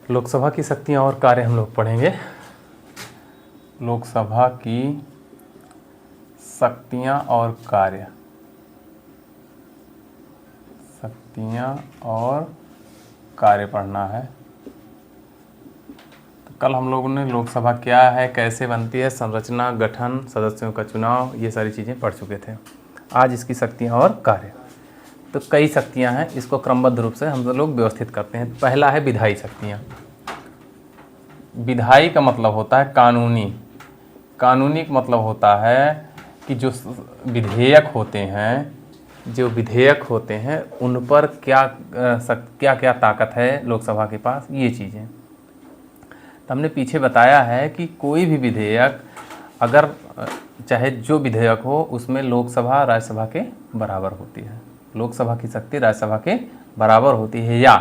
लोकसभा की शक्तियाँ और कार्य हम लोग पढ़ेंगे। लोकसभा की शक्तियाँ और कार्य, शक्तियाँ और कार्य पढ़ना है। तो कल हम लोगों ने लोकसभा क्या है, कैसे बनती है, संरचना, गठन, सदस्यों का चुनाव, ये सारी चीज़ें पढ़ चुके थे। आज इसकी शक्तियाँ और कार्य। तो कई शक्तियाँ हैं, इसको क्रमबद्ध रूप से हम लोग व्यवस्थित करते हैं। पहला है विधायी शक्तियाँ। विधायी का मतलब होता है कानूनी। कानूनी का मतलब होता है कि जो विधेयक होते हैं उन पर क्या क्या ताकत है लोकसभा के पास, ये चीज़ें। तो हमने पीछे बताया है कि कोई भी विधेयक, अगर चाहे जो विधेयक हो, उसमें लोकसभा राज्यसभा के बराबर होती है। लोकसभा की शक्ति राज्यसभा के बराबर होती है, या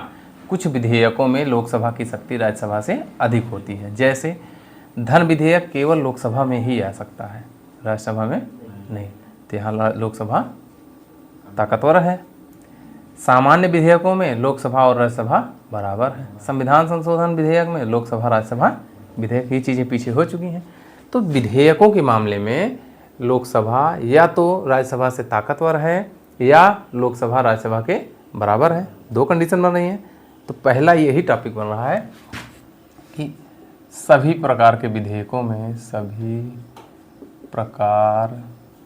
कुछ विधेयकों में लोकसभा की शक्ति राज्यसभा से अधिक होती है। जैसे धन विधेयक केवल लोकसभा में ही आ सकता है, राज्यसभा में नहीं। तो यहाँ लोकसभा ताकतवर है। सामान्य विधेयकों में लोकसभा और राज्यसभा बराबर है। संविधान संशोधन विधेयक में लोकसभा राज्यसभा विधेयक, ये चीज़ें पीछे हो चुकी हैं। तो विधेयकों के मामले में लोकसभा या तो राज्यसभा से ताकतवर है या लोकसभा राज्यसभा के बराबर है। दो कंडीशन बन रही हैं। तो पहला यही टॉपिक बन रहा है कि सभी प्रकार के विधेयकों में, सभी प्रकार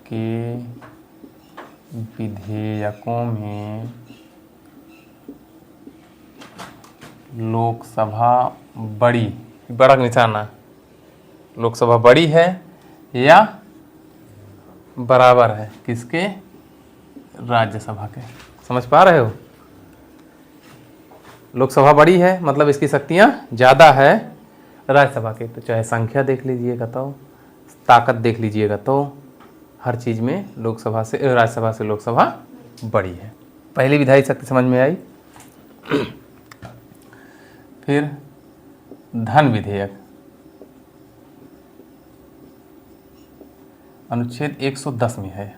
के विधेयकों में लोकसभा बड़ा निशाना, लोकसभा बड़ी है या बराबर है किसके, राज्यसभा के। समझ पा रहे हो? लोकसभा बड़ी है मतलब इसकी शक्तियाँ ज़्यादा है राज्यसभा के। तो चाहे संख्या देख लीजिएगा, तो ताकत देख लीजिएगा, तो हर चीज़ में लोकसभा से, राज्यसभा से लोकसभा बड़ी है। पहली विधायी शक्ति समझ में आई। फिर धन विधेयक, अनुच्छेद 110 में है।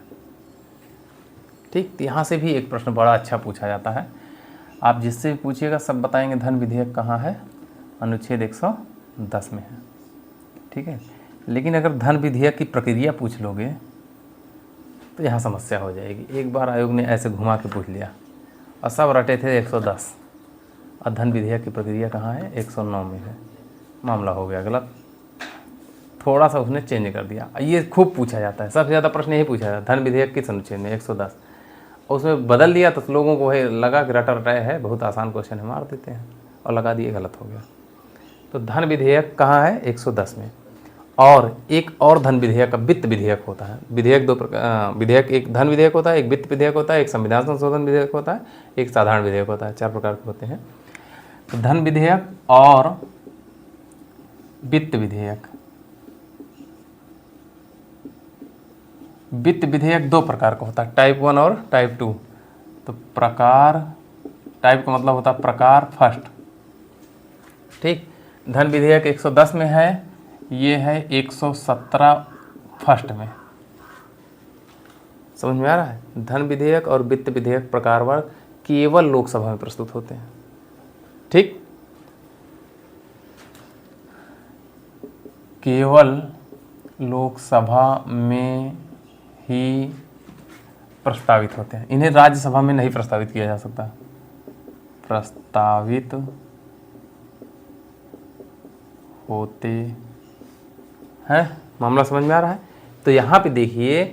ठीक, तो यहाँ से भी एक प्रश्न बड़ा अच्छा पूछा जाता है। आप जिससे भी पूछिएगा सब बताएंगे धन विधेयक कहाँ है, अनुच्छेद 110 में है। ठीक है, लेकिन अगर धन विधेयक की प्रक्रिया पूछ लोगे तो यहाँ समस्या हो जाएगी। एक बार आयोग ने ऐसे घुमा के पूछ लिया और सब रटे थे 110, और धन विधेयक की प्रक्रिया कहाँ है, 109 में है। मामला हो गया गलत, थोड़ा सा उसने चेंज कर दिया। ये खूब पूछा जाता है, सबसे ज़्यादा प्रश्न यही पूछा जाता है, धन विधेयक किस अनुच्छेद में, 110। उसमें बदल दिया तो लोगों को लगा कि रटा रटाया है, बहुत आसान क्वेश्चन है, मार देते हैं, और लगा दिए, गलत हो गया। तो धन विधेयक कहाँ है, 110 में। और एक और धन विधेयक का वित्त विधेयक होता है। विधेयक दो प्रकार, विधेयक एक धन विधेयक होता है, एक वित्त विधेयक होता है, एक संविधान संशोधन विधेयक होता है, एक साधारण विधेयक होता है। 4 प्रकार के होते हैं। तो धन विधेयक और वित्त विधेयक। वित्त विधेयक 2 प्रकार का होता है, टाइप 1 और टाइप 2। तो प्रकार, टाइप का मतलब होता है प्रकार फर्स्ट। ठीक, धन विधेयक 110 में है, ये है 117 फर्स्ट में। समझ में आ रहा है? धन विधेयक और वित्त विधेयक प्रकारवार केवल लोकसभा में प्रस्तुत होते हैं। ठीक, केवल लोकसभा में ही प्रस्तावित होते हैं। इन्हें राज्यसभा में नहीं प्रस्तावित किया जा सकता। प्रस्तावित होते हैं। मामला समझ में आ रहा है? तो यहाँ पे देखिए,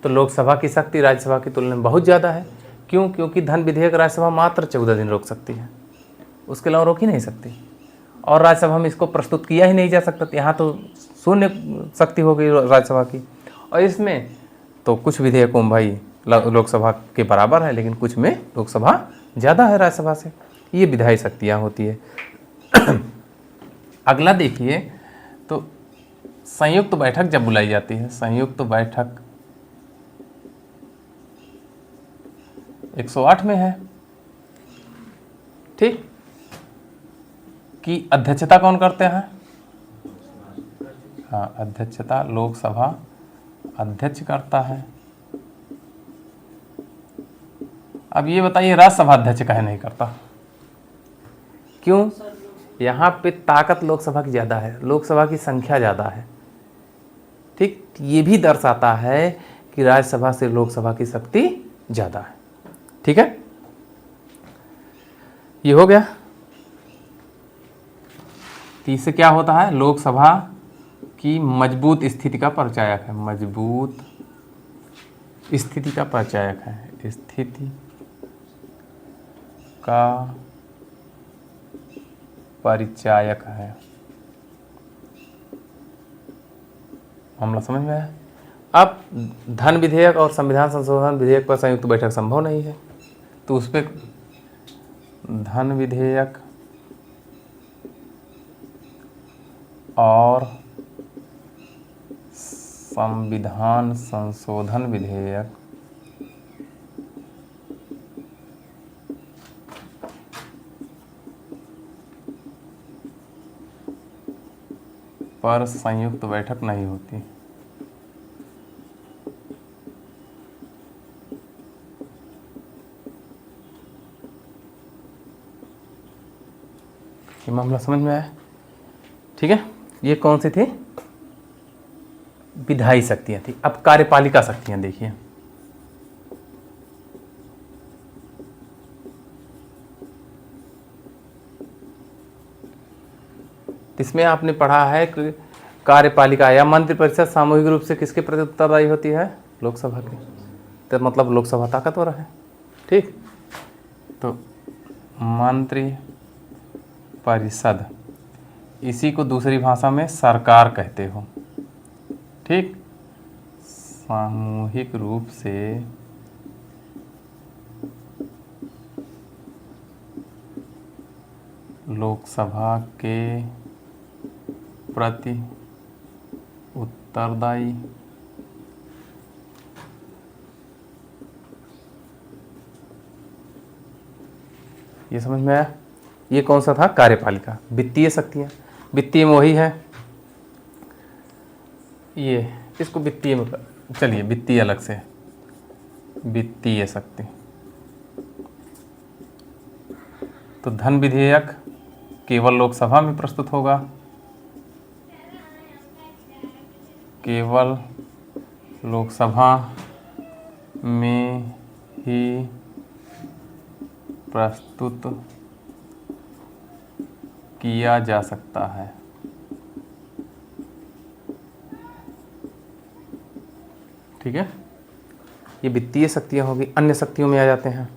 तो लोकसभा की शक्ति राज्यसभा की तुलना में बहुत ज़्यादा है। क्यों? क्योंकि धन विधेयक राज्यसभा मात्र 14 दिन रोक सकती है, उसके अलावा रोक ही नहीं सकती। और राज्यसभा में इसको प्रस्तुत किया ही नहीं जा सकता। यहाँ तो शून्य शक्ति हो गई राज्यसभा की। और इसमें तो कुछ विधेयकों में भाई लोकसभा के बराबर है, लेकिन कुछ में लोकसभा ज़्यादा है राज्यसभा से। ये विधायी शक्तियाँ होती है। अगला देखिए, तो संयुक्त बैठक जब बुलाई जाती है, संयुक्त बैठक 108 में है। ठीक, की अध्यक्षता कौन करते हैं? हाँ, अध्यक्षता लोकसभा अध्यक्ष करता है। अब ये बताइए राज्यसभा अध्यक्ष काहे नहीं करता? क्यों? यहाँ पे ताकत लोकसभा की ज़्यादा है, लोकसभा की संख्या ज़्यादा है। ठीक, ये भी दर्शाता है कि राज्यसभा से लोकसभा की शक्ति ज़्यादा है। ठीक है, ये हो गया। तो इससे क्या होता है, लोकसभा की मजबूत स्थिति का परिचायक है, मजबूत स्थिति का परिचायक है, स्थिति का परिचायक है। मामला समझ में आया। अब धन विधेयक और संविधान संशोधन विधेयक पर संयुक्त बैठक संभव नहीं है, तो उस पर धन विधेयक और संविधान संशोधन विधेयक पर संयुक्त बैठक नहीं होती। ये मामला समझ में आया। ठीक है, ये कौन सी थी, विधायी शक्तियां थी। अब कार्यपालिका शक्तियां देखिए। इसमें आपने पढ़ा है कि कार्यपालिका या मंत्रिपरिषद सामूहिक रूप से किसके प्रति उत्तरदायी होती है, लोकसभा की। तो मतलब लोकसभा ताकतवर है। ठीक, तो मंत्री परिषद, इसी को दूसरी भाषा में सरकार कहते हो। ठीक, सामूहिक रूप से लोकसभा के प्रति उत्तरदायी ये समझ में आया। ये कौन सा था, कार्यपालिका। वित्तीय शक्तियाँ, वित्तीय में वही है, ये इसको वित्तीय में, चलिए वित्तीय अलग से, वित्तीय शक्ति। तो धन विधेयक केवल लोकसभा में प्रस्तुत होगा, केवल लोकसभा में ही प्रस्तुत किया जा सकता है। ठीक है, ये वित्तीय शक्तियां होगी। अन्य शक्तियों में आ जाते हैं।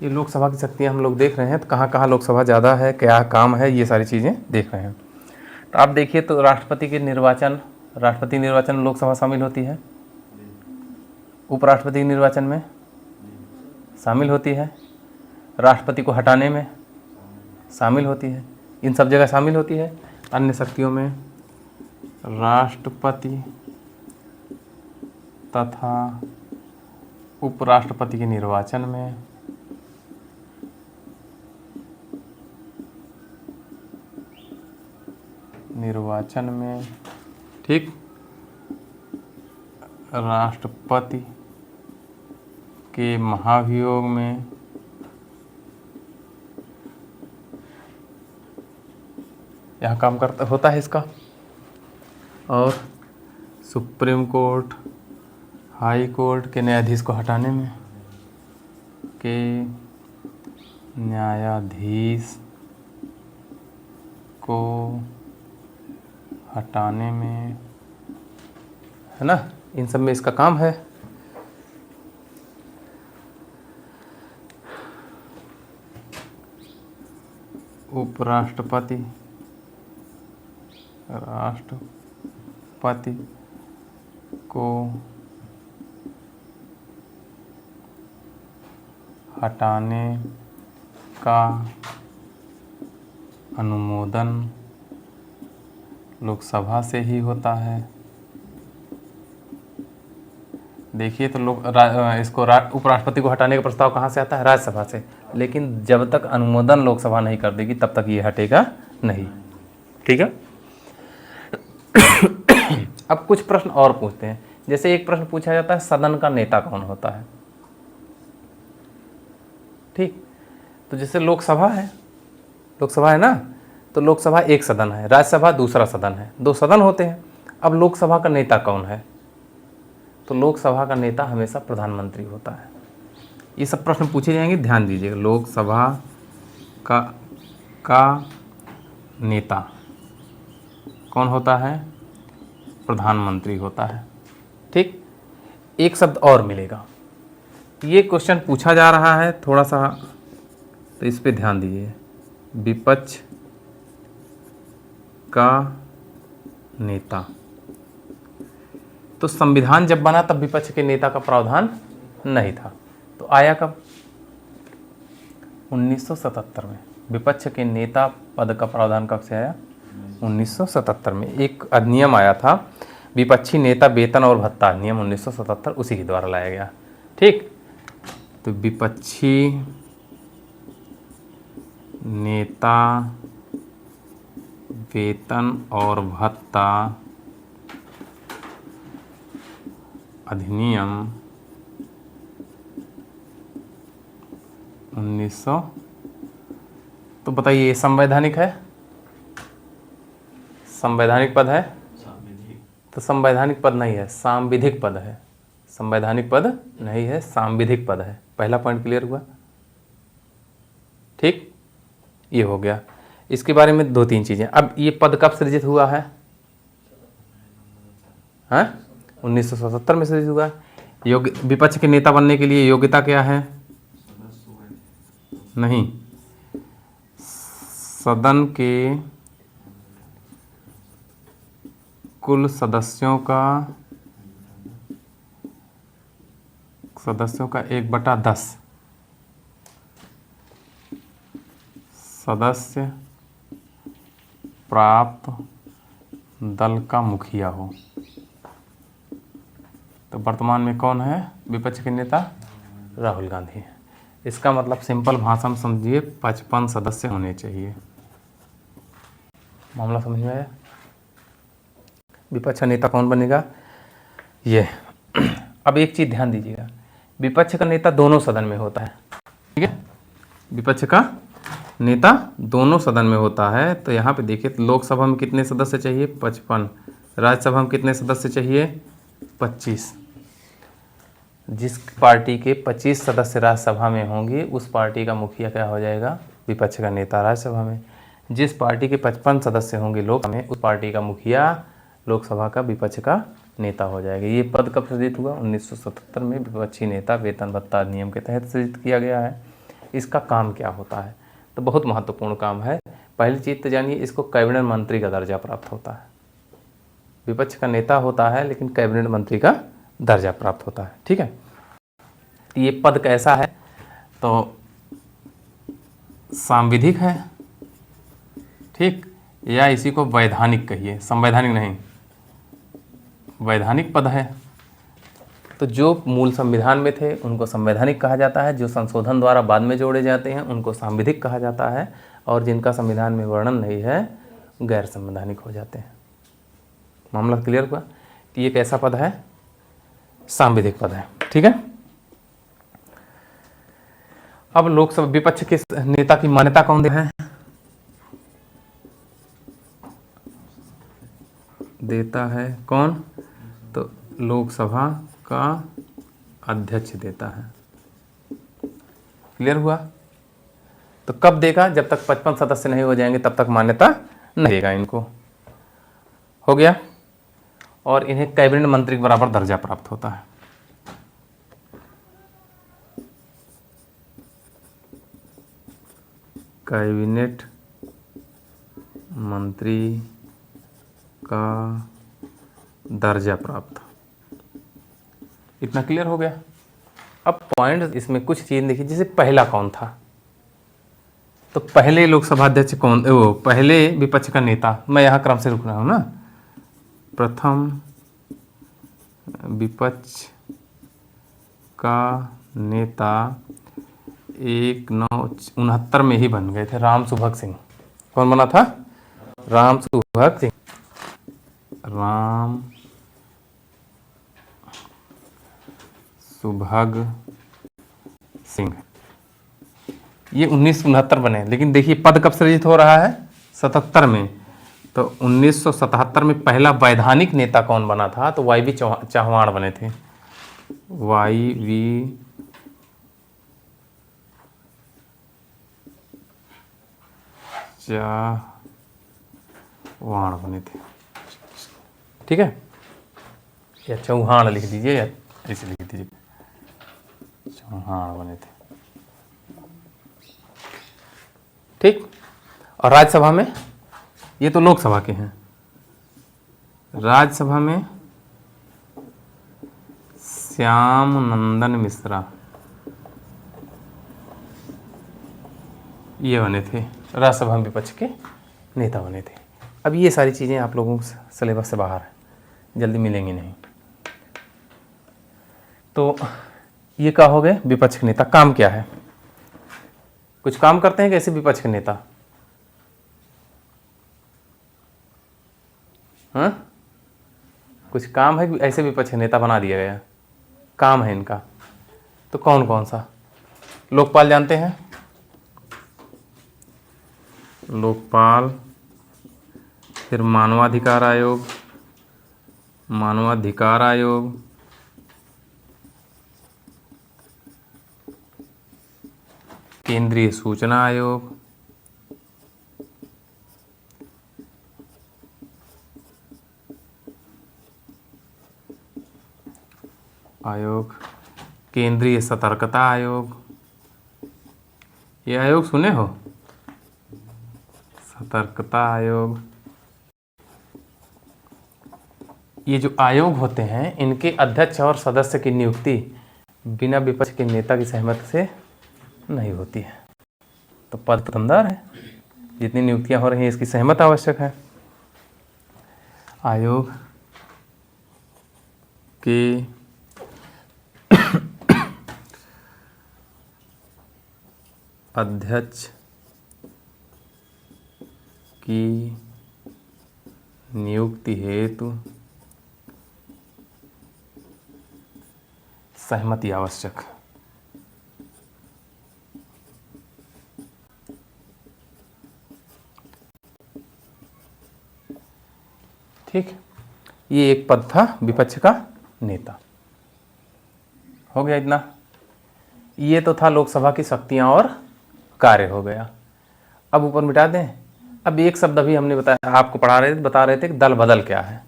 ये लोकसभा की शक्तियां हम लोग देख रहे हैं, तो कहाँ कहाँ लोकसभा ज़्यादा है, क्या काम है, ये सारी चीज़ें देख रहे हैं। तो आप देखिए, तो राष्ट्रपति के निर्वाचन, राष्ट्रपति निर्वाचन में लोकसभा शामिल होती है, उपराष्ट्रपति के निर्वाचन में शामिल होती है, राष्ट्रपति को हटाने में शामिल होती है, इन सब जगह शामिल होती है। अन्य शक्तियों में राष्ट्रपति तथा उपराष्ट्रपति के निर्वाचन में, ठीक, राष्ट्रपति के महाभियोग में, यह काम करता होता है इसका, और सुप्रीम कोर्ट, हाई कोर्ट के न्यायाधीश को हटाने में, के न्यायाधीश को हटाने में, है ना, इन सब में इसका काम है। उपराष्ट्रपति, राष्ट्रपति को हटाने का अनुमोदन लोकसभा से ही होता है। देखिए, तो इसको उपराष्ट्रपति को हटाने का प्रस्ताव कहाँ से आता है, राज्यसभा से। लेकिन जब तक अनुमोदन लोकसभा नहीं कर देगी तब तक ये हटेगा नहीं। ठीक है। अब कुछ प्रश्न और पूछते हैं। जैसे एक प्रश्न पूछा जाता है सदन का नेता कौन होता है, ठीक। तो जैसे लोकसभा है ना, तो लोकसभा एक सदन है, राज्यसभा दूसरा सदन है, दो सदन होते हैं। अब लोकसभा का नेता कौन है, तो लोकसभा का नेता हमेशा प्रधानमंत्री होता है। ये सब प्रश्न पूछे जाएंगे, ध्यान दीजिएगा। लोकसभा का नेता कौन होता है, प्रधानमंत्री होता है, ठीक। एक शब्द और मिलेगा, ये क्वेश्चन पूछा जा रहा है थोड़ा सा, तो इस पे ध्यान दीजिए। विपक्ष का नेता, तो संविधान जब बना तब विपक्ष के नेता का प्रावधान नहीं था, तो आया कब, 1977 में। विपक्ष के नेता पद का प्रावधान कब से आया, 1977 में। एक अधिनियम आया था, विपक्षी नेता वेतन और भत्ता अधिनियम 1977, उसी के द्वारा लाया गया, ठीक। तो विपक्षी नेता वेतन और भत्ता अधिनियम 1900, तो बताइए ये संवैधानिक है, संवैधानिक पद है, तो संवैधानिक पद नहीं है, सांविधिक पद है। संवैधानिक पद नहीं है, सांविधिक पद है। पहला पॉइंट क्लियर हुआ, ठीक। ये हो गया। इसके बारे में दो तीन चीजें। अब ये पद कब सृजित हुआ है, हाँ, 1977 में सृजित हुआ। योग्य विपक्ष के नेता बनने के लिए योग्यता क्या है, नहीं, सदन के कुल सदस्यों का 1/10 सदस्य प्राप्त दल का मुखिया हो। तो वर्तमान में कौन है विपक्ष के नेता, राहुल गांधी। इसका मतलब सिंपल भाषा में समझिए 55 सदस्य होने चाहिए। मामला समझ में आया। विपक्ष का नेता कौन बनेगा, ये। अब एक चीज ध्यान दीजिएगा, विपक्ष का नेता दोनों सदन में होता है, ठीक है। विपक्ष का नेता दोनों सदन में होता है। तो यहाँ पे देखिए, लोकसभा में कितने सदस्य चाहिए, 55। राज्यसभा में कितने सदस्य चाहिए, 25। जिस पार्टी के 25 सदस्य राज्यसभा में होंगे उस पार्टी का मुखिया क्या हो जाएगा, विपक्ष का नेता राज्यसभा में। जिस पार्टी के 55 सदस्य होंगे लोकसभा में, उस पार्टी का मुखिया लोकसभा का विपक्ष का नेता हो जाएगा। ये पद कब सृजित हुआ, 1977 में विपक्षी नेता वेतन भत्ता अधिनियम के तहत सृजित किया गया है। इसका काम क्या होता है, तो बहुत महत्वपूर्ण काम है। पहली चीज़ तो जानिए, इसको कैबिनेट मंत्री का दर्जा प्राप्त होता है। विपक्ष का नेता होता है लेकिन कैबिनेट मंत्री का दर्जा प्राप्त होता है, ठीक है। ये पद कैसा है, तो सांविधिक है, ठीक, या इसी को वैधानिक कहिए, संवैधानिक नहीं, वैधानिक पद है। तो जो मूल संविधान में थे उनको संवैधानिक कहा जाता है, जो संशोधन द्वारा बाद में जोड़े जाते हैं उनको सांविधिक कहा जाता है, और जिनका संविधान में वर्णन नहीं है गैर संवैधानिक हो जाते हैं। मामला क्लियर हुआ। कि ये कैसा पद है, सांविधिक पद है, ठीक है। अब लोकसभा विपक्ष के नेता की मान्यता कौन देता है कौन, तो लोकसभा का अध्यक्ष देता है। क्लियर हुआ। तो कब देगा, जब तक 55 सदस्य नहीं हो जाएंगे तब तक मान्यता नहीं देगा इनको। हो गया। और इन्हें कैबिनेट मंत्री के बराबर दर्जा प्राप्त होता है। कैबिनेट मंत्री का दर्जा प्राप्त, इतना क्लियर हो गया। अब पॉइंट इसमें कुछ चीज देखिए, जैसे पहला कौन था, तो पहले लोकसभा अध्यक्ष कौन, वो पहले विपक्ष का नेता, मैं यहाँ क्रम से रुक रहा हूँ ना। प्रथम विपक्ष का नेता 1969 में ही बन गए थे, राम सुभग सिंह। कौन बना था, राम सुभग सिंह। राम सुभग सिंह, ये 1969 बने। लेकिन देखिए पद कब सृजित हो रहा है? 77 में। तो 1977 में पहला वैधानिक नेता कौन बना था? तो वाई वी चौहान बने थे। वाई वी चौहान बने थे। ठीक है, या चौहान लिख दीजिए या ऐसे लिख दीजिए, चौहान बने थे। ठीक। और राज्यसभा में, ये तो लोकसभा के हैं, राज्यसभा में श्याम नंदन मिश्रा ये बने थे, राज्यसभा में विपक्ष के नेता बने थे। अब ये सारी चीज़ें आप लोगों के सिलेबस से बाहर है, जल्दी मिलेंगी नहीं। तो ये क्या हो गए विपक्ष के नेता। काम क्या है? कुछ काम करते हैं कैसे विपक्ष के नेता? हाँ, कुछ काम है कि ऐसे विपक्ष के नेता बना दिया गया? काम है इनका। तो कौन कौन सा? लोकपाल जानते हैं? लोकपाल, फिर मानवाधिकार आयोग, मानवाधिकार आयोग, केंद्रीय सूचना आयोग, केंद्रीय सतर्कता आयोग। ये आयोग सुने हो? सतर्कता आयोग। ये जो आयोग होते हैं इनके अध्यक्ष और सदस्य की नियुक्ति बिना विपक्ष के नेता की सहमति से नहीं होती है। तो पद दमदार है, जितनी नियुक्तियां हो रही हैं इसकी सहमति आवश्यक है। आयोग के अध्यक्ष की नियुक्ति हेतु सहमति आवश्यक। ठीक, ये एक पद था विपक्ष का नेता। हो गया इतना। ये तो था लोकसभा की शक्तियां और कार्य हो गया। अब ऊपर मिटा दें। अब एक शब्द अभी हमने बताया, आपको बता रहे थे कि दल बदल क्या है।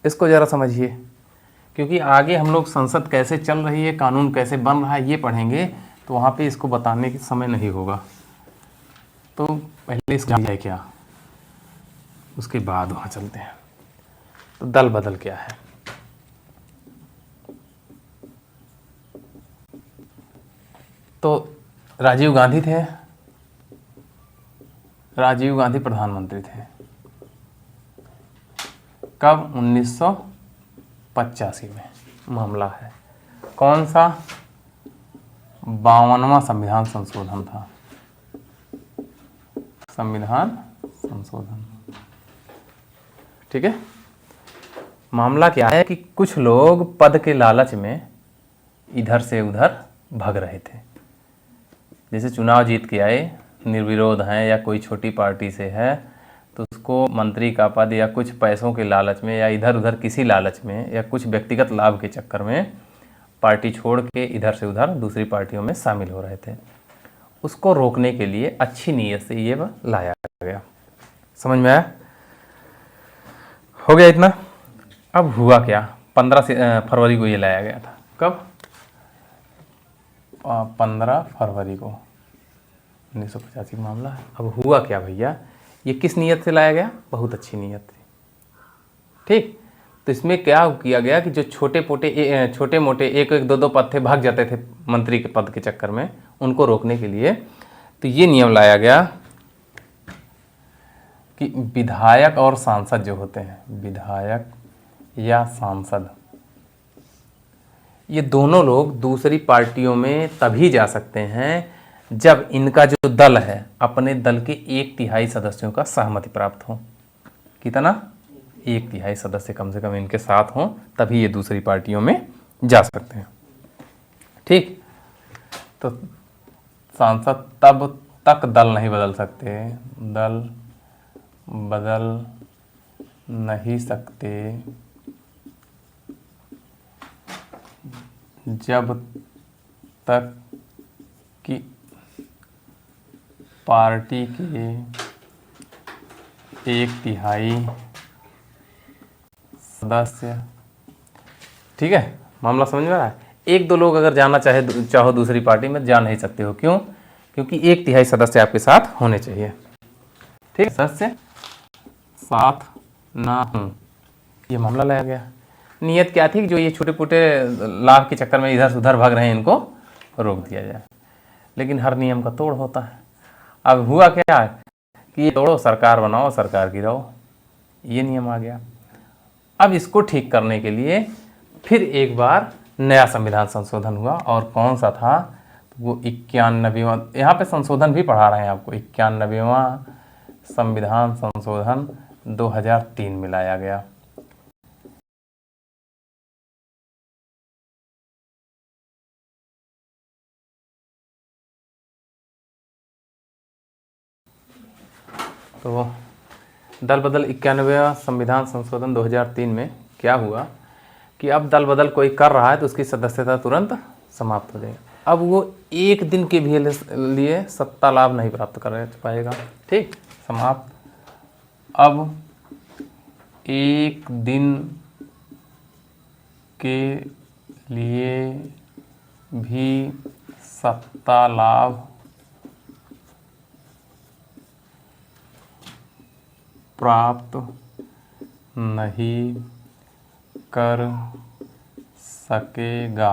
इसको जरा समझिए, क्योंकि आगे हम लोग संसद कैसे चल रही है, कानून कैसे बन रहा है ये पढ़ेंगे, तो वहाँ पे इसको बताने के समय नहीं होगा। तो पहले इसको जानिए क्या, उसके बाद वहाँ चलते हैं। तो दल बदल क्या है? तो राजीव गांधी थे, राजीव गांधी प्रधानमंत्री थे। कब? 1985 में। मामला है कौन सा? 52वां संविधान संशोधन था। संविधान संशोधन। ठीक है। मामला क्या है कि कुछ लोग पद के लालच में इधर से उधर भाग रहे थे। जैसे चुनाव जीत के आए, निर्विरोध हैं या कोई छोटी पार्टी से है, तो उसको मंत्री का पद या कुछ पैसों के लालच में या इधर उधर किसी लालच में या कुछ व्यक्तिगत लाभ के चक्कर में पार्टी छोड़ के इधर से उधर दूसरी पार्टियों में शामिल हो रहे थे। उसको रोकने के लिए अच्छी नीयत से ये लाया गया। समझ में आया? हो गया इतना। अब हुआ क्या? 15 फरवरी को ये लाया गया था। कब? 15 फरवरी को 1985 का मामला है। अब हुआ क्या भैया? ये किस नीयत से लाया गया? बहुत अच्छी नीयत थी। ठीक। तो इसमें क्या किया गया कि जो छोटे मोटे एक दो दो पद थे, भाग जाते थे मंत्री के पद के चक्कर में, उनको रोकने के लिए तो ये नियम लाया गया कि विधायक और सांसद जो होते हैं, विधायक या सांसद, ये दोनों लोग दूसरी पार्टियों में तभी जा सकते हैं जब इनका जो दल है अपने दल के 1/3 सदस्यों का सहमति प्राप्त हो। कितना? 1/3 सदस्य कम से कम इनके साथ हों, तभी ये दूसरी पार्टियों में जा सकते हैं। ठीक। तो सांसद तब तक दल नहीं बदल सकते, दल बदल नहीं सकते जब तक कि पार्टी के 1/3 सदस्य, ठीक है, मामला समझ में आ रहा है। 1-2 लोग अगर जाना चाहो दूसरी पार्टी में, जा नहीं सकते हो। क्यों? क्योंकि 1/3 सदस्य आपके साथ होने चाहिए। ठीक, सदस्य साथ ना हो, ये मामला लाया गया। नियत क्या थी? जो ये छोटे मोटे लाभ के चक्कर में इधर से उधर भाग रहे हैं, इनको रोक दिया जाए। लेकिन हर नियम का तोड़ होता है। अब हुआ क्या कि ये तोड़ो, सरकार बनाओ, सरकार गिराओ, ये नियम आ गया। अब इसको ठीक करने के लिए फिर एक बार नया संविधान संशोधन हुआ, और कौन सा था? तो वो 91वां, यहाँ पे संशोधन भी पढ़ा रहे हैं आपको, 91वां संविधान संशोधन 2003 में लाया गया। तो दल बदल 91वां संविधान संशोधन 2003 में क्या हुआ कि अब दल बदल कोई कर रहा है तो उसकी सदस्यता तुरंत समाप्त हो जाएगी। अब वो 1 दिन के भी लिए सत्ता लाभ नहीं प्राप्त कर पाएगा। ठीक, समाप्त। अब 1 दिन के लिए भी सत्ता लाभ प्राप्त नहीं कर सकेगा।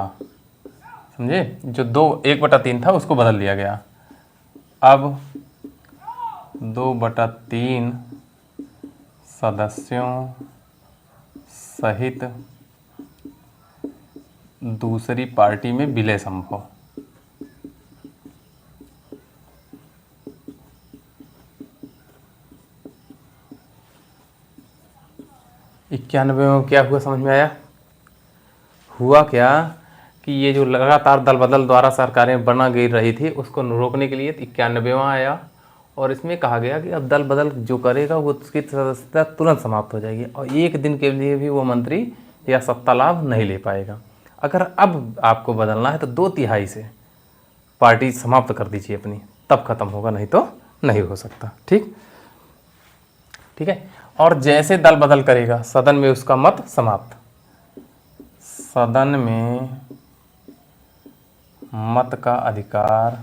समझे? जो 1/3 था उसको बदल दिया गया। अब 2/3 सदस्यों सहित दूसरी पार्टी में विलय संभव। इक्यानवे में क्या हुआ समझ में आया? हुआ क्या कि ये जो लगातार दल बदल द्वारा सरकारें बना गिर रही थी, उसको रोकने के लिए 91वां आया, और इसमें कहा गया कि अब दल बदल जो करेगा वो उसकी सदस्यता तुरंत समाप्त हो जाएगी, और 1 दिन के लिए भी वो मंत्री या सत्ता लाभ नहीं ले पाएगा। अगर अब आपको बदलना है तो 2/3 से पार्टी समाप्त कर दीजिए अपनी, तब खत्म होगा, नहीं तो नहीं हो सकता। ठीक, ठीक है। और जैसे दल बदल करेगा, सदन में उसका मत समाप्त, सदन में मत का अधिकार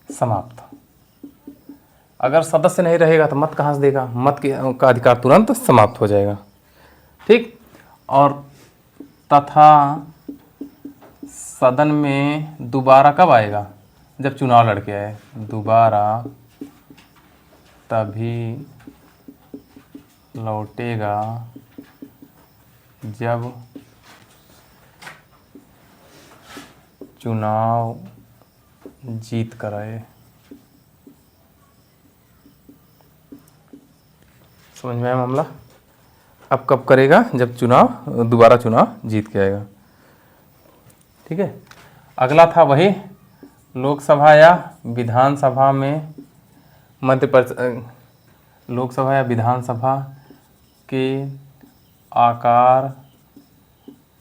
समाप्त। अगर सदस्य नहीं रहेगा तो मत कहाँ से देगा? मत का अधिकार तुरंत समाप्त हो जाएगा। ठीक, और तथा सदन में दोबारा कब आएगा? जब चुनाव लड़के आए, दोबारा तभी लौटेगा जब चुनाव जीत कर आए। समझ में आया मामला? अब कब करेगा? जब दोबारा चुनाव जीत के आएगा। ठीक है। अगला था वही लोकसभा या विधानसभा में लोकसभा या विधानसभा के आकार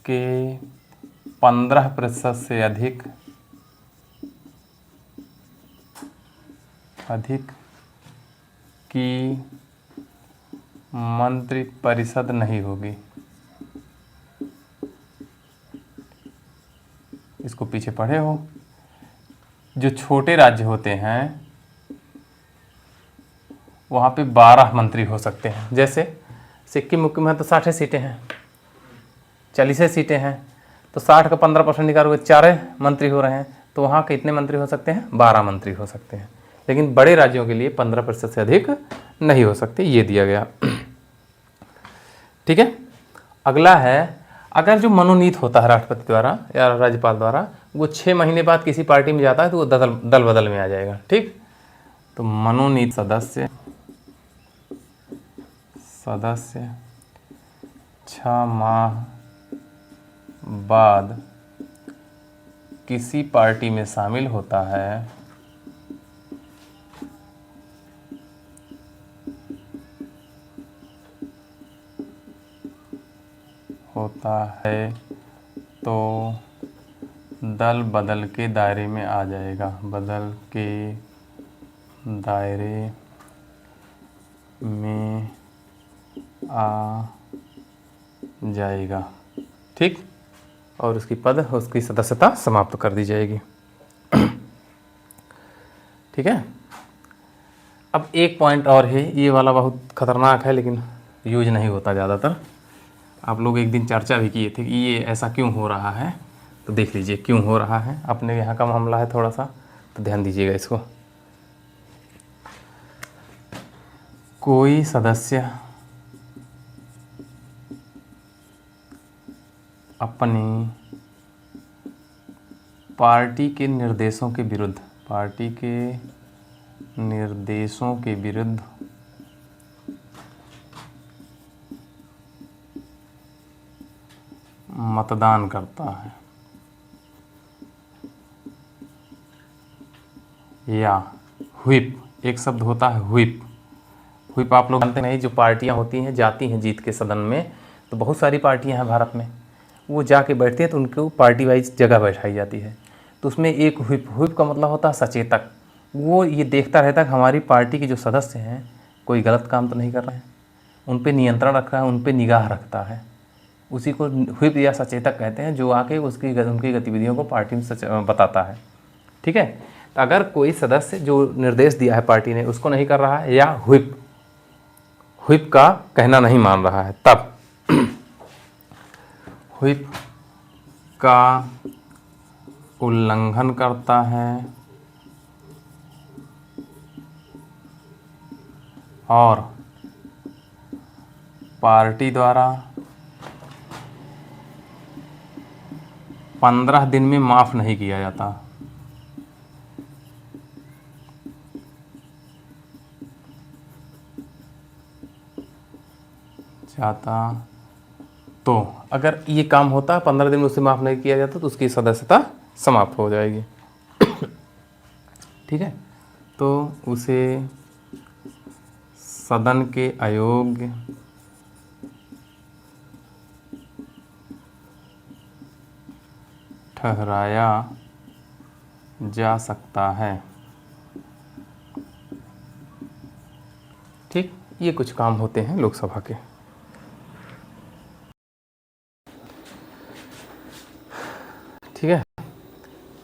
के 15% से अधिक की मंत्रिपरिषद नहीं होगी। इसको पीछे पढ़े हो। जो छोटे राज्य होते हैं वहाँ पे 12 मंत्री हो सकते हैं। जैसे सिक्किम मुक्किम में तो 60 सीटें हैं, 40 सीटें हैं, तो 60 का 15% निकालोगे 4 मंत्री हो रहे हैं, तो वहाँ कितने मंत्री हो सकते हैं? 12 मंत्री हो सकते हैं। लेकिन बड़े राज्यों के लिए 15% से अधिक नहीं हो सकते, ये दिया गया। ठीक है। अगला है, अगर जो मनोनीत होता है राष्ट्रपति द्वारा या राज्यपाल द्वारा, वो 6 महीने बाद किसी पार्टी में जाता है तो वो दल बदल में आ जाएगा। ठीक, तो मनोनीत सदस्य 6 माह बाद किसी पार्टी में शामिल होता है तो दल बदल के दायरे में आ जाएगा, बदल के दायरे में आ जाएगा। ठीक, और उसकी सदस्यता समाप्त कर दी जाएगी। ठीक है। अब एक पॉइंट और है, ये वाला बहुत खतरनाक है लेकिन यूज नहीं होता ज़्यादातर। आप लोग एक दिन चर्चा भी किए थे कि ये ऐसा क्यों हो रहा है, तो देख लीजिए क्यों हो रहा है। अपने यहाँ का मामला है थोड़ा सा, तो ध्यान दीजिएगा इसको। कोई सदस्य अपनी पार्टी के निर्देशों के विरुद्ध मतदान करता है या व्हिप, एक शब्द होता है व्हिप। व्हिप आप लोग जानते नहीं, जो पार्टियां होती हैं जाती हैं जीत के सदन में, तो बहुत सारी पार्टियां हैं भारत में, वो जाके बैठती हैं तो उनको पार्टी वाइज जगह बैठाई जाती है। तो उसमें एक व्हिप का मतलब होता है सचेतक। वो ये देखता रहता है कि हमारी पार्टी के जो सदस्य हैं कोई गलत काम तो नहीं कर रहे हैं, उन पे नियंत्रण रख रहा है, उन पे निगाह रखता है। उसी को व्हिप या सचेतक कहते हैं, जो आके उनकी गतिविधियों को पार्टी में बताता है। ठीक है। तो अगर कोई सदस्य जो निर्देश दिया है पार्टी ने उसको नहीं कर रहा है, या व्हिप का कहना नहीं मान रहा है, तब व्हिप का उल्लंघन करता है और पार्टी द्वारा 15 दिन में माफ़ नहीं किया जाता। तो अगर ये काम होता है 15 दिन में उसे माफ़ नहीं किया जाता तो उसकी सदस्यता समाप्त हो जाएगी। ठीक है। तो उसे सदन के अयोग्य ठहराया जा सकता है। ठीक, ये कुछ काम होते हैं लोकसभा के। ठीक है।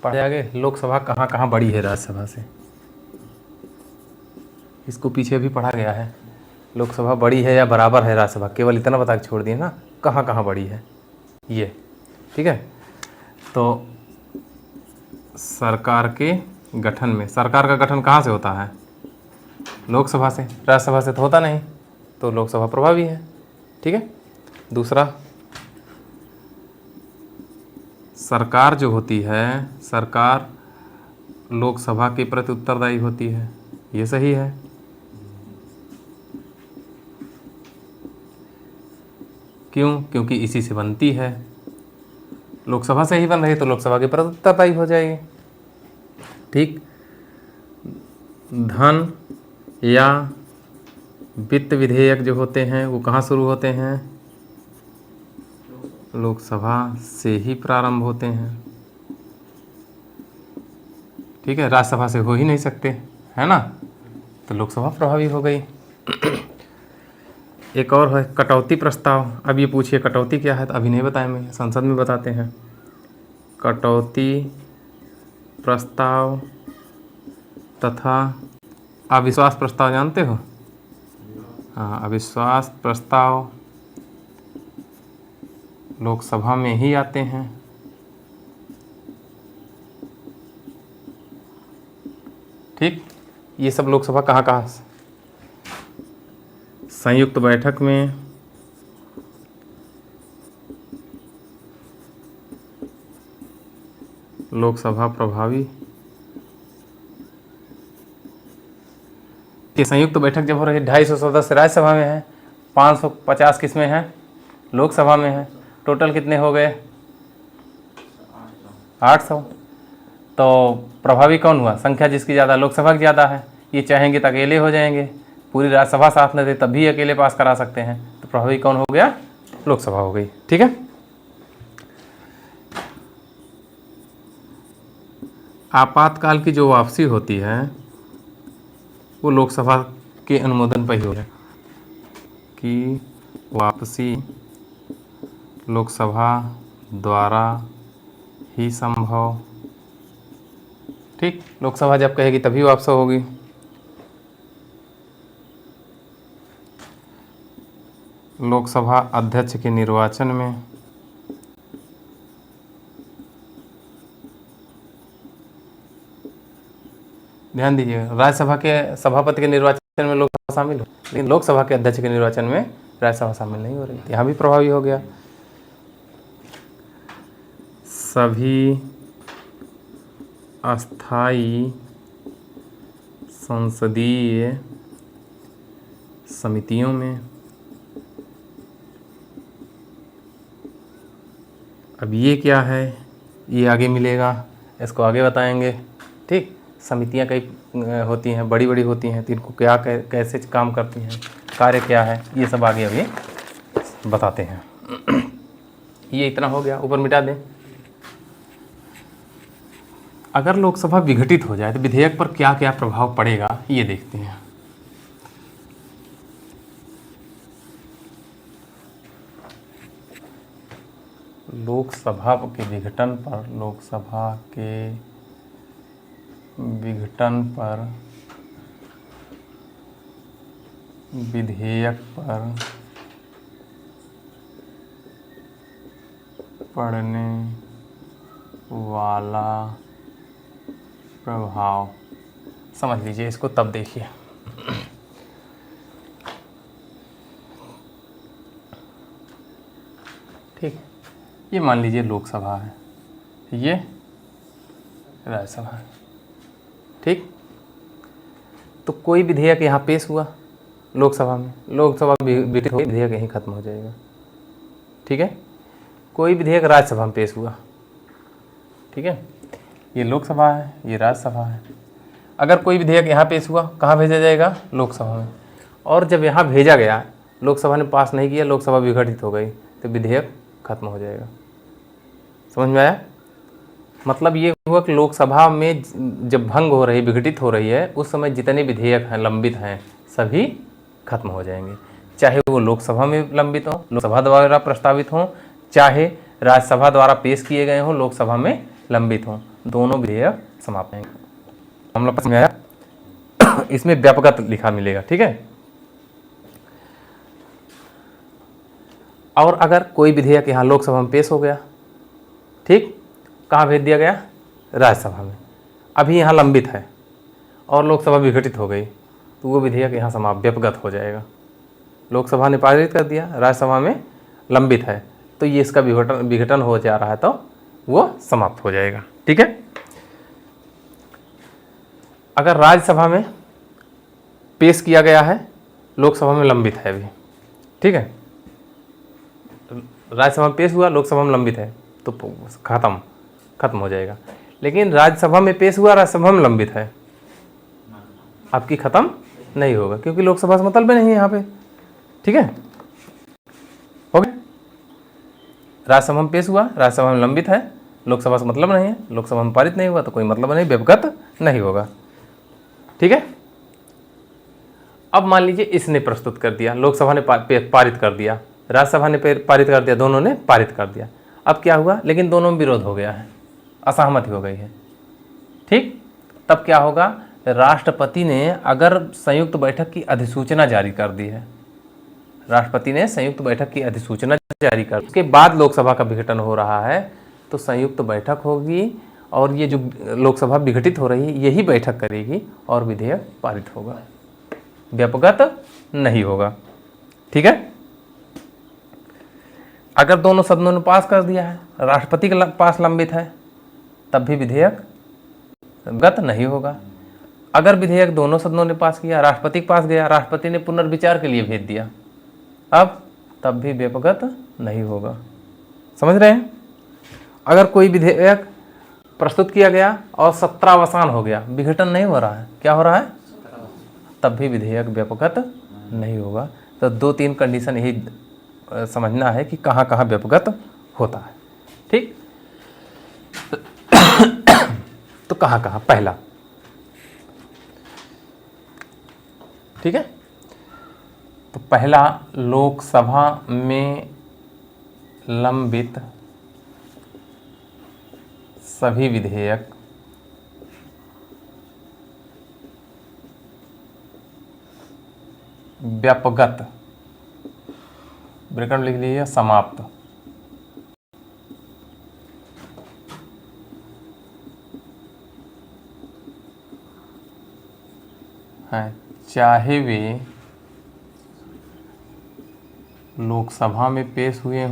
पढ़े आगे, लोकसभा कहाँ कहाँ बड़ी है राज्यसभा से, इसको पीछे भी पढ़ा गया है। लोकसभा बड़ी है या बराबर है राज्यसभा, केवल इतना बता के छोड़ दिए ना, कहाँ कहाँ बड़ी है ये। ठीक है। तो सरकार के गठन में, सरकार का गठन कहाँ से होता है? लोकसभा से, राज्यसभा से तो होता नहीं, तो लोकसभा प्रभावी है। ठीक है। दूसरा, सरकार जो होती है, सरकार लोकसभा के प्रति उत्तरदायी होती है, ये सही है। क्यों? क्योंकि इसी से बनती है, लोकसभा से ही बन रही है तो लोकसभा के प्रति उत्तरदायी हो जाएगी। ठीक। धन या वित्त विधेयक जो होते हैं वो कहाँ शुरू होते हैं? लोकसभा से ही प्रारंभ होते हैं। ठीक है। राज्यसभा से हो ही नहीं सकते, है ना, तो लोकसभा प्रभावी हो गई। एक और है कटौती प्रस्ताव। अब ये पूछिए कटौती क्या है, तो अभी नहीं बताएं, मैं संसद में बताते हैं। कटौती प्रस्ताव तथा अविश्वास प्रस्ताव जानते हो? हाँ, अविश्वास प्रस्ताव लोकसभा में ही आते हैं। ठीक। ये सब लोकसभा कहाँ कहाँ? संयुक्त बैठक में, लोकसभा प्रभावी कि संयुक्त बैठक जब हो रही है, 250 सदस्य राज्यसभा में है, 550 किस में है? लोकसभा में है। टोटल कितने हो गए? 800। तो प्रभावी कौन हुआ? संख्या जिसकी ज़्यादा, लोकसभा की ज़्यादा है। ये चाहेंगे तो अकेले हो जाएंगे, पूरी राज्यसभा साथ न दे तब भी अकेले पास करा सकते हैं। तो प्रभावी कौन हो गया? लोकसभा हो गई। ठीक है। आपातकाल की जो वापसी होती है वो लोकसभा के अनुमोदन पर ही हो है कि वापसी लोकसभा द्वारा ही संभव। ठीक, लोकसभा जब कहेगी तभी वापस होगी। लोकसभा अध्यक्ष के निर्वाचन में ध्यान दीजिए, राज्यसभा के सभापति के निर्वाचन में लोकसभा शामिल हो, लेकिन लोकसभा के अध्यक्ष के निर्वाचन में राज्यसभा शामिल नहीं हो रही। यहाँ भी प्रभावी हो गया। सभी अस्थायी संसदीय समितियों में, अब ये क्या है ये आगे मिलेगा, इसको आगे बताएंगे। ठीक, समितियां कई होती हैं, बड़ी बड़ी होती हैं, तो इनको क्या कैसे काम करती हैं, कार्य क्या है, ये सब आगे अभी बताते हैं। ये इतना हो गया, ऊपर मिटा दें। अगर लोकसभा विघटित हो जाए तो विधेयक पर क्या क्या प्रभाव पड़ेगा ये देखते हैं। लोकसभा के विघटन पर, लोकसभा के विघटन पर विधेयक पर पड़ने वाला प्रभाव समझ लीजिए, इसको तब देखिए। ठीक, ये मान लीजिए लोकसभा है, ये राज्यसभा है। ठीक, तो कोई विधेयक यहाँ पेश हुआ लोकसभा में, लोकसभा विघटित हो, विधेयक यहीं खत्म हो जाएगा। ठीक है। कोई विधेयक राज्यसभा में पेश हुआ, ठीक है, ये लोकसभा है, ये राज्यसभा है। अगर कोई विधेयक यहाँ पेश हुआ, कहाँ भेजा जाएगा? लोकसभा में। और जब यहाँ भेजा गया, लोकसभा ने पास नहीं किया, लोकसभा विघटित हो गई, तो विधेयक खत्म हो जाएगा। समझ में आया? मतलब ये हुआ कि लोकसभा में जब भंग हो रही, विघटित हो रही है, उस समय जितने विधेयक हैं, लंबित हैं, सभी खत्म हो जाएंगे। चाहे वो लोकसभा में लंबित हो, लोकसभा द्वारा प्रस्तावित हों, चाहे राज्यसभा द्वारा पेश किए गए हों, लोकसभा में लंबित हों, दोनों विधेयक समाप्त हैं। हम लोग समझ आया? इसमें व्यापक लिखा मिलेगा। ठीक है। और अगर कोई विधेयक यहाँ लोकसभा में पेश हो गया, ठीक, कहाँ भेज दिया गया? राज्यसभा में। अभी यहाँ लंबित है और लोकसभा विघटित हो गई, तो वो विधेयक यहाँ समाप्त, व्यापक हो जाएगा। लोकसभा ने पारित कर दिया, राज्यसभा में लंबित है, तो ये इसका विघटन हो जा रहा है, तो वो समाप्त हो जाएगा। ठीक है। अगर राज्यसभा में पेश किया गया है, लोकसभा में लंबित है अभी, ठीक है, राज्यसभा में पेश हुआ, लोकसभा में लंबित है, तो खत्म हो जाएगा। लेकिन राज्यसभा में पेश हुआ, राज्यसभा में लंबित है, आपकी खत्म नहीं होगा, क्योंकि लोकसभा से मतलब नहीं है यहाँ पे। ठीक है, हो गया। राज्यसभा में पेश हुआ, राज्यसभा में लंबित है, लोकसभा से मतलब नहीं है, लोकसभा में पारित नहीं हुआ, तो कोई मतलब नहीं, व्यापक नहीं होगा। ठीक है। अब मान लीजिए इसने प्रस्तुत कर दिया, लोकसभा ने पारित कर दिया, राज्यसभा ने पारित कर दिया, दोनों ने पारित कर दिया। अब क्या हुआ? लेकिन दोनों में विरोध हो गया है, असहमति हो गई है। ठीक, तब क्या होगा? राष्ट्रपति ने अगर संयुक्त बैठक की अधिसूचना जारी कर दी है, राष्ट्रपति ने संयुक्त बैठक की अधिसूचना जारी कर, उसके बाद लोकसभा का विघटन हो रहा है, तो संयुक्त बैठक होगी और ये जो लोकसभा विघटित हो रही है, यही बैठक करेगी और विधेयक पारित होगा, व्यापक नहीं होगा। ठीक है। अगर दोनों सदनों ने पास कर दिया है, राष्ट्रपति के पास लंबित है, तब भी विधेयक गत नहीं होगा। अगर विधेयक दोनों सदनों ने पास किया, राष्ट्रपति के पास गया, राष्ट्रपति ने पुनर्विचार के लिए भेज दिया, अब तब भी व्यापक नहीं होगा। समझ रहे हैं? अगर कोई विधेयक प्रस्तुत किया गया और सत्रावसान हो गया, विघटन नहीं हो रहा है, क्या हो रहा है, तब भी विधेयक व्यपगत नहीं होगा। तो 2-3 कंडीशन यही समझना है कि कहाँ कहाँ व्यपगत होता है। ठीक, तो कहाँ कहाँ, पहला, ठीक है, तो पहला, लोकसभा में लंबित सभी विधेयक व्यपगत, ब्रैकेट में लिख लीजिए समाप्त, है, चाहे वे लोकसभा में पेश हुए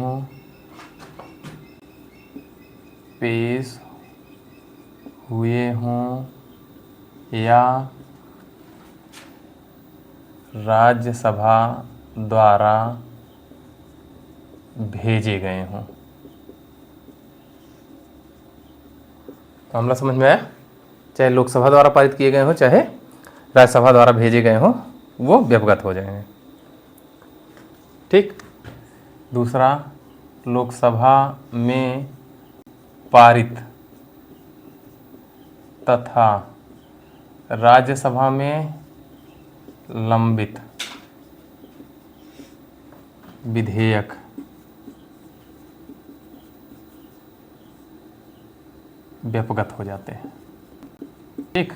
हों, या राज्यसभा द्वारा भेजे गए हों। मामला समझ में आया? चाहे लोकसभा द्वारा पारित किए गए हों, चाहे राज्यसभा द्वारा भेजे गए हों, वो व्यपगत हो जाएंगे। ठीक, दूसरा, लोकसभा में पारित तथा राज्यसभा में लंबित विधेयक व्यपगत हो जाते हैं। ठीक,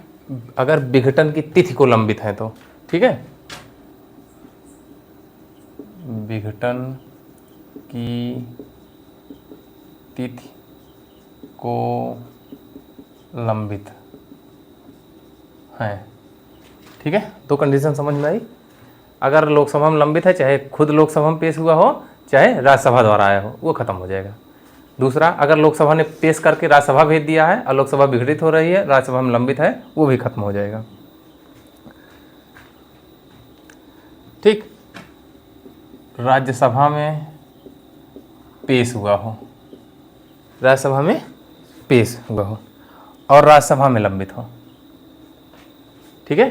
अगर विघटन की तिथि को लंबित है तो, ठीक है, विघटन की तिथि को लंबित है, ठीक है, 2 कंडीशन समझ में आई। अगर लोकसभा में लंबित है, चाहे खुद लोकसभा में पेश हुआ हो, चाहे राज्यसभा द्वारा आया हो, वो खत्म हो जाएगा। दूसरा, अगर लोकसभा ने पेश करके राज्यसभा भेज दिया है और लोकसभा विघटित हो रही है, राज्यसभा में लंबित है, वो भी खत्म हो जाएगा। ठीक, राज्यसभा में पेश हुआ हो, राज्यसभा में पेश हुआ हो और राज्यसभा में लंबित हो, ठीक है,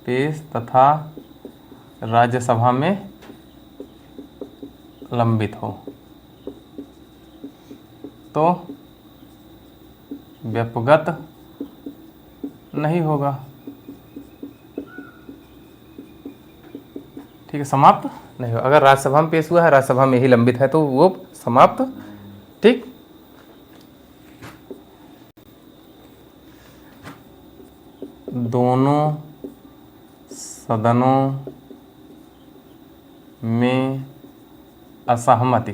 पेश तथा राज्यसभा में लंबित हो तो व्यपगत नहीं होगा। ठीक है, समाप्त नहीं होगा। अगर राज्यसभा में पेश हुआ है, राज्यसभा में ही लंबित है, तो वो समाप्त। ठीक, दोनों सदनों में असहमति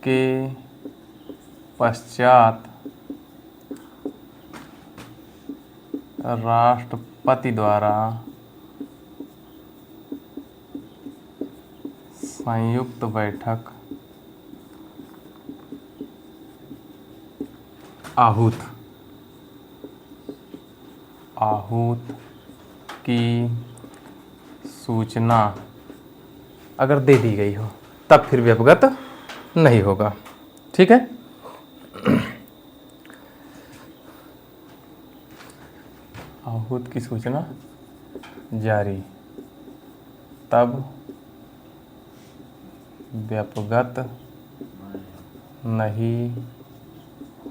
के पश्चात राष्ट्रपति द्वारा संयुक्त बैठक आहूत की सूचना अगर दे दी गई हो, तब फिर व्यपगत नहीं होगा। ठीक है, आहूत की सूचना जारी, तब व्यपगत नहीं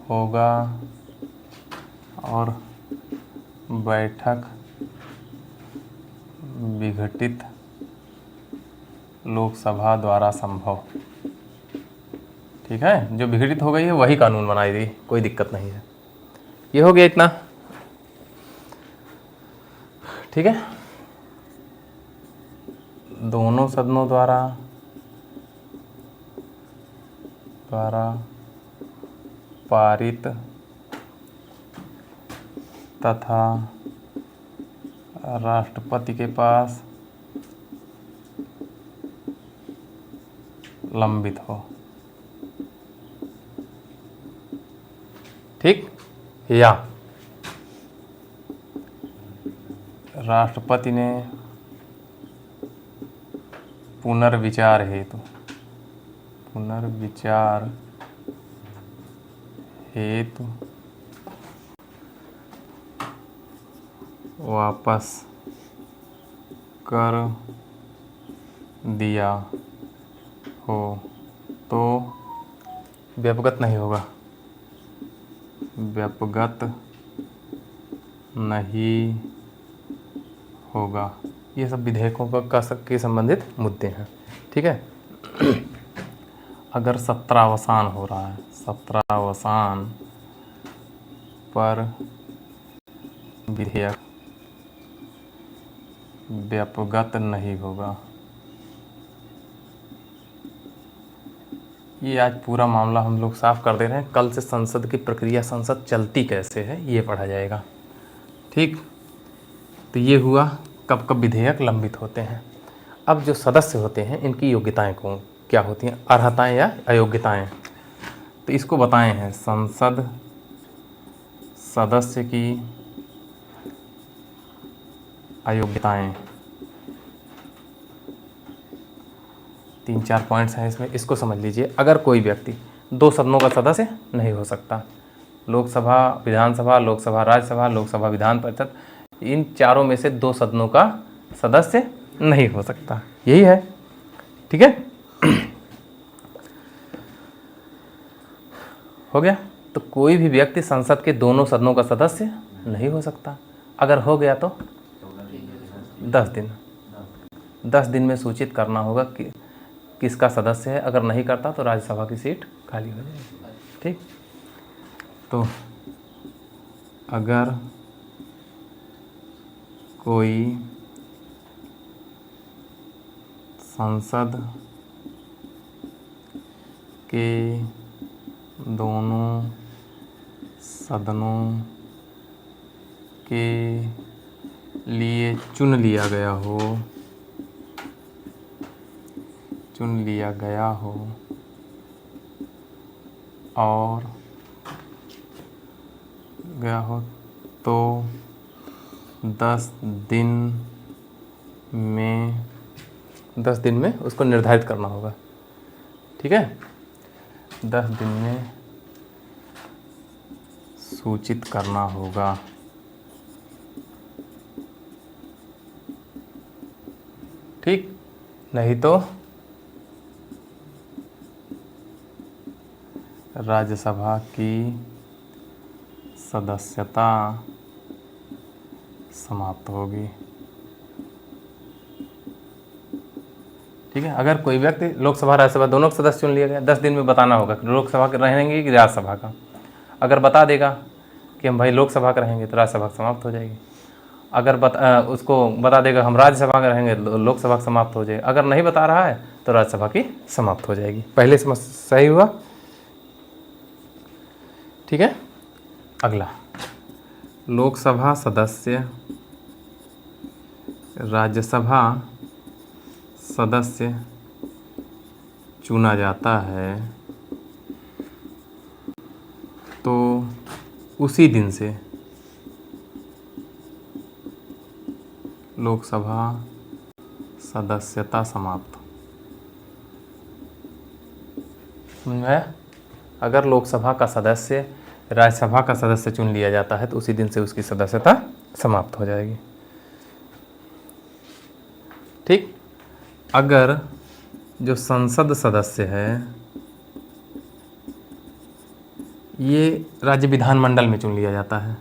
होगा और बैठक विघटित लोकसभा द्वारा संभव। ठीक है, जो विघटित हो गई है वही कानून बनाई गई, कोई दिक्कत नहीं है। ये हो गया इतना। ठीक है, दोनों सदनों द्वारा पारित तथा राष्ट्रपति के पास लंबित हो। ठीक, या राष्ट्रपति ने पुनर्विचार हेतु वापस कर दिया हो तो व्यपगत नहीं होगा, व्यपगत नहीं होगा। ये सब विधेयकों के संबंधित मुद्दे हैं। ठीक है। अगर सत्रावसान हो रहा है, सत्रावसान पर विधेयक व्यपगत नहीं होगा। ये आज पूरा मामला हम लोग साफ कर दे रहे हैं। कल से संसद की प्रक्रिया, संसद चलती कैसे है, ये पढ़ा जाएगा। ठीक। तो ये हुआ कब कब विधेयक लंबित होते हैं। अब जो सदस्य होते हैं इनकी योग्यताएं क्या होती हैं, अर्हताएं या अयोग्यताएं, तो इसको बताए हैं। संसद सदस्य की अयोग्यताएं, 3-4 पॉइंट्स हैं इसमें, इसको समझ लीजिए। अगर कोई व्यक्ति 2 सदनों का सदस्य नहीं हो सकता, लोकसभा, विधानसभा, लोकसभा राज्यसभा, लोकसभा विधान परिषद, इन चारों में से 2 सदनों का सदस्य नहीं हो सकता, यही है। ठीक है। हो गया। तो कोई भी व्यक्ति संसद के दोनों सदनों का सदस्य नहीं हो सकता। अगर हो गया तो 10 दिन में सूचित करना होगा कि किसका सदस्य है। अगर नहीं करता तो राज्यसभा की सीट खाली हो जाएगी। ठीक। तो अगर कोई संसद के दोनों सदनों के लिए चुन लिया गया हो और तो 10 दिन में उसको निर्धारित करना होगा। ठीक है। 10 दिन में सूचित करना होगा। ठीक। नहीं तो राज्यसभा की सदस्यता समाप्त होगी। ठीक है। अगर कोई व्यक्ति लोकसभा राज्यसभा दोनों का सदस्य चुन लिया गया, 10 दिन में बताना होगा कि लोकसभा के रहेंगे कि राज्यसभा का। अगर बता देगा कि हम भाई लोकसभा का रहेंगे तो राज्यसभा समाप्त हो जाएगी। अगर उसको बता देगा हम राज्यसभा का रहेंगे, लोकसभा समाप्त हो जाएगी। अगर नहीं बता रहा है तो राज्यसभा की समाप्त हो जाएगी। पहले सही हुआ। ठीक है। अगला, लोकसभा सदस्य राज्यसभा सदस्य चुना जाता है तो उसी दिन से लोकसभा सदस्यता समाप्त। समझ में आया? अगर लोकसभा का सदस्य राज्यसभा का सदस्य चुन लिया जाता है तो उसी दिन से उसकी सदस्यता समाप्त हो जाएगी। ठीक। अगर जो संसद सदस्य है ये राज्य विधानमंडल में चुन लिया जाता है,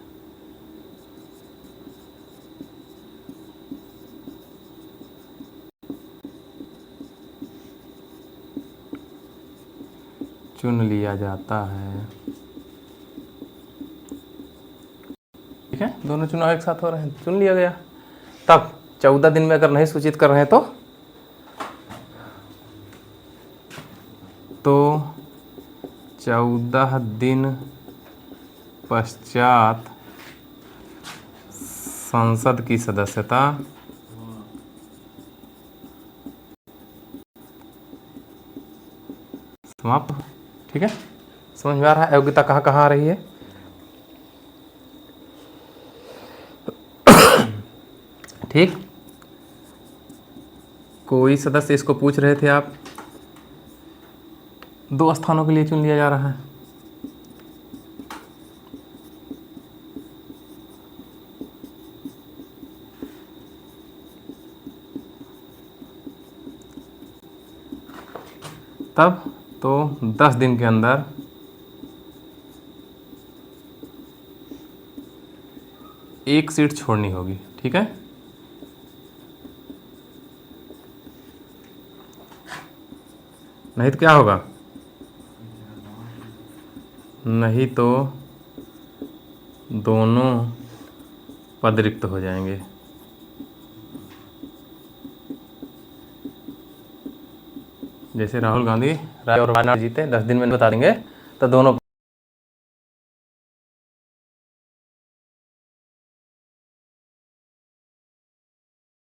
ठीक है। दोनों चुनाव एक साथ हो रहे हैं, चुन लिया गया। तब 14 दिन में अगर नहीं सूचित कर रहे हैं तो 14 दिन पश्चात संसद की सदस्यता समाप्त। ठीक है। समझ में आ रहा है योग्यता कहाँ कहाँ आ रही है? ठीक। कोई सदस्य, इसको पूछ रहे थे आप, 2 स्थानों के लिए चुन लिया जा रहा है तब तो 10 दिन के अंदर एक सीट छोड़नी होगी, ठीक है। नहीं तो क्या होगा, नहीं तो दोनों पद रिक्त हो जाएंगे। जैसे राहुल गांधी राय और वायनाड जीते, 10 दिन में बता देंगे तो दोनों